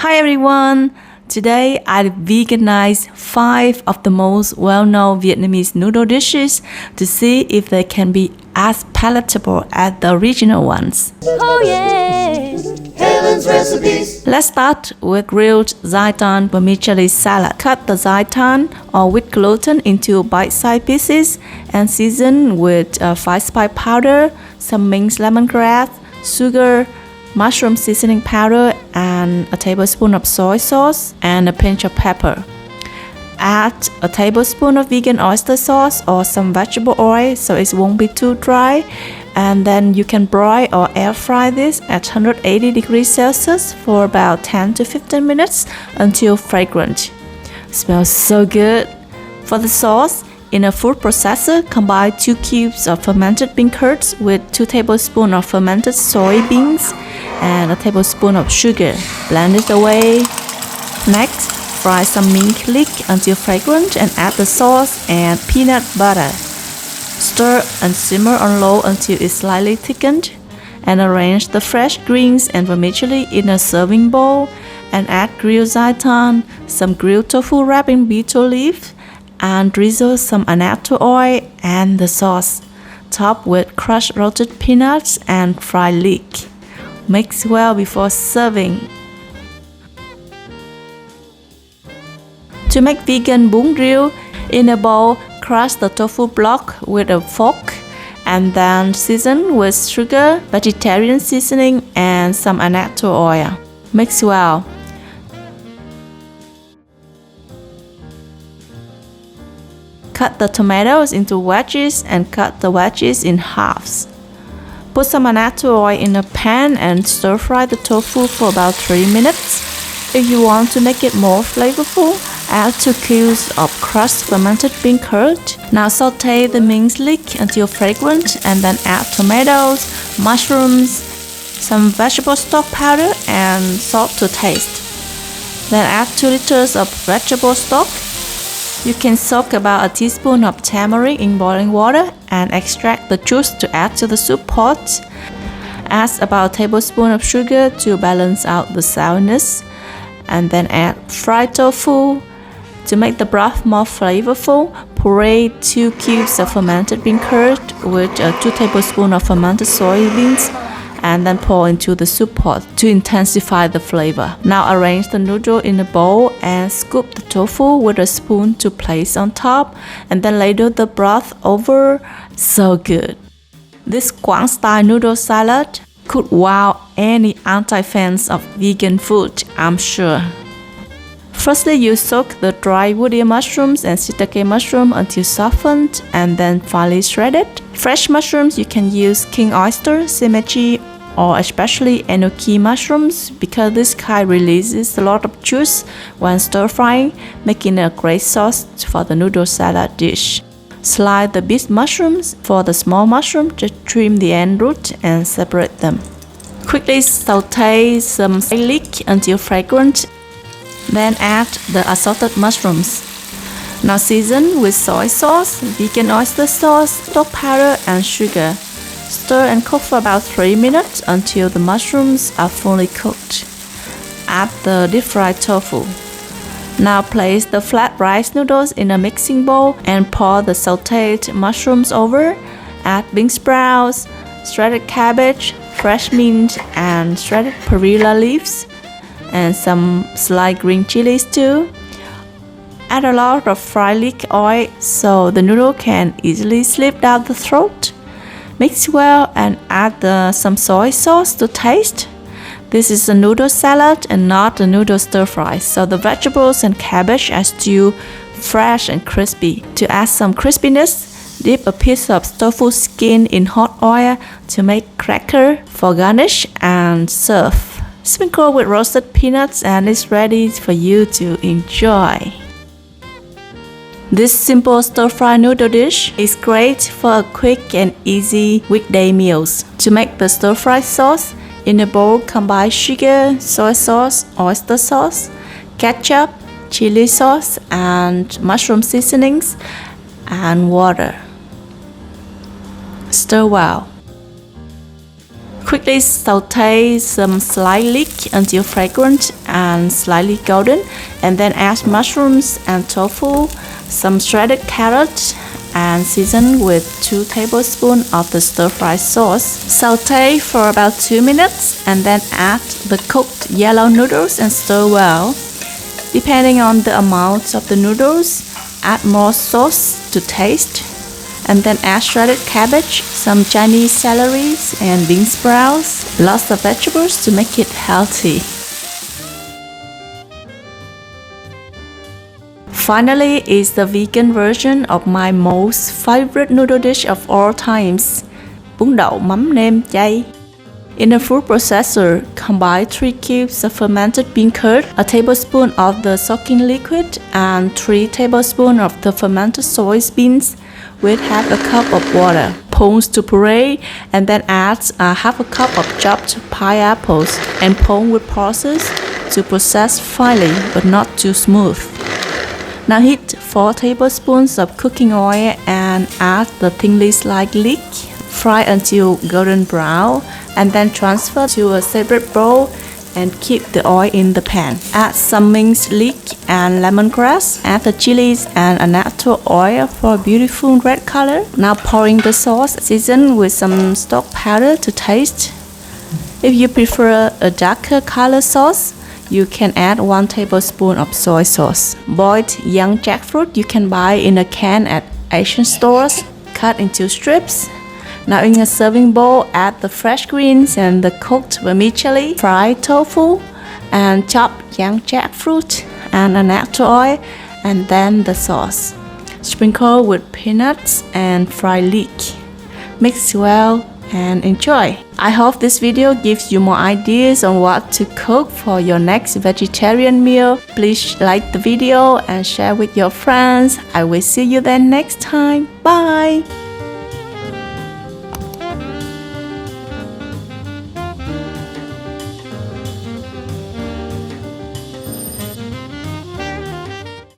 Hi everyone! Today I veganized 5 of the most well-known Vietnamese noodle dishes to see if they can be as palatable as the original ones. Oh yeah! Helen's recipes. Let's start with grilled zaitan vermicelli salad. Cut the zaitan or wheat gluten into bite-sized pieces and season with 5 spice powder, some minced lemongrass, sugar, mushroom seasoning powder, and a tablespoon of soy sauce and a pinch of pepper. Add a tablespoon of vegan oyster sauce or some vegetable oil so it won't be too dry, and then you can broil or air fry this at 180 degrees Celsius for about 10 to 15 minutes until fragrant. Smells so good. For the sauce, in a food processor, combine 2 cubes of fermented bean curds with 2 tablespoons of fermented soybeans and a tablespoon of sugar. Blend it away. Next, fry some mint leek until fragrant and add the sauce and peanut butter. Stir and simmer on low until it's slightly thickened, and arrange the fresh greens and vermicelli in a serving bowl and add grilled zaitan, some grilled tofu wrapped in betel leaf, and drizzle some annatto oil and the sauce. Top with crushed roasted peanuts and fried leek. Mix well before serving. To make vegan bún riêu, in a bowl, crush the tofu block with a fork and then season with sugar, vegetarian seasoning, and some annatto oil. Mix well. Cut the tomatoes into wedges and cut the wedges in halves. Put some annatto oil in a pan and stir fry the tofu for about 3 minutes. If you want to make it more flavorful, add 2 cubes of crushed fermented bean curd. Now saute the minced leek until fragrant and then add tomatoes, mushrooms, some vegetable stock powder, and salt to taste. Then add 2 liters of vegetable stock. You can soak about a teaspoon of tamarind in boiling water and extract the juice to add to the soup pot. Add about a tablespoon of sugar to balance out the sourness, and then add fried tofu. To make the broth more flavorful, puree 2 cubes of fermented bean curd with 2 tablespoons of fermented soybeans, and then pour into the soup pot to intensify the flavor. Now arrange the noodle in a bowl and scoop the tofu with a spoon to place on top, and then ladle the broth over. So good! This Quảng style noodle salad could wow any anti-fans of vegan food, I'm sure. Firstly, you soak the dry woody mushrooms and shiitake mushroom until softened and then finely shredded. Fresh mushrooms you can use king oyster, shimeji, or especially enoki mushrooms because this kind releases a lot of juice when stir frying, making a great sauce for the noodle salad dish. Slice the big mushrooms. For the small mushroom, just trim the end root and separate them. Quickly saute some leek until fragrant. Then add the assorted mushrooms. Now season with soy sauce, vegan oyster sauce, stock powder, and sugar. Stir and cook for about 3 minutes until the mushrooms are fully cooked. Add the deep-fried tofu. Now place the flat rice noodles in a mixing bowl and pour the sautéed mushrooms over. Add bean sprouts, shredded cabbage, fresh mint, and shredded perilla leaves, and some sliced green chilies too. Add a lot of fried leek oil so the noodle can easily slip down the throat. Mix well and add some soy sauce to taste. This is a noodle salad and not a noodle stir fry, so the vegetables and cabbage are still fresh and crispy. To add some crispiness, dip a piece of tofu skin in hot oil to make cracker for garnish and serve. Sprinkle with roasted peanuts and it's ready for you to enjoy. This simple stir-fry noodle dish is great for quick and easy weekday meals. To make the stir-fry sauce, in a bowl combine sugar, soy sauce, oyster sauce, ketchup, chili sauce, and mushroom seasonings, and water. Stir well. Quickly saute some sliced leek until fragrant and slightly golden, and then add mushrooms and tofu, some shredded carrot, and season with 2 tablespoons of the stir-fry sauce. Saute for about 2 minutes and then add the cooked yellow noodles and stir well. Depending on the amount of the noodles, add more sauce to taste. And then add shredded cabbage, some Chinese celery, and bean sprouts. Lots of vegetables to make it healthy. Finally is the vegan version of my most favorite noodle dish of all times, bún đậu mắm nêm chay. In a food processor, combine 3 cubes of fermented bean curd, a tablespoon of the soaking liquid, and 3 tablespoons of the fermented soybeans with half a cup of water. Pones to puree, and then add half a cup of chopped pineapples and pone with pulses to process finely but not too smooth. Now heat 4 tablespoons of cooking oil and add the thinly sliced leek. Fry until golden brown and then transfer to a separate bowl and keep the oil in the pan. Add some minced leek and lemongrass. Add the chilies and a natural oil for a beautiful red color. Now pouring the sauce, season with some stock powder to taste. If you prefer a darker color sauce, you can add 1 tablespoon of soy sauce. Boiled young jackfruit you can buy in a can at Asian stores, cut into strips. Now in a serving bowl, add the fresh greens and the cooked vermicelli, fried tofu, and chopped young jackfruit, and a natural oil, and then the sauce. Sprinkle with peanuts and fried leek. Mix well and enjoy. I hope this video gives you more ideas on what to cook for your next vegetarian meal. Please like the video and share with your friends. I will see you then next time. Bye!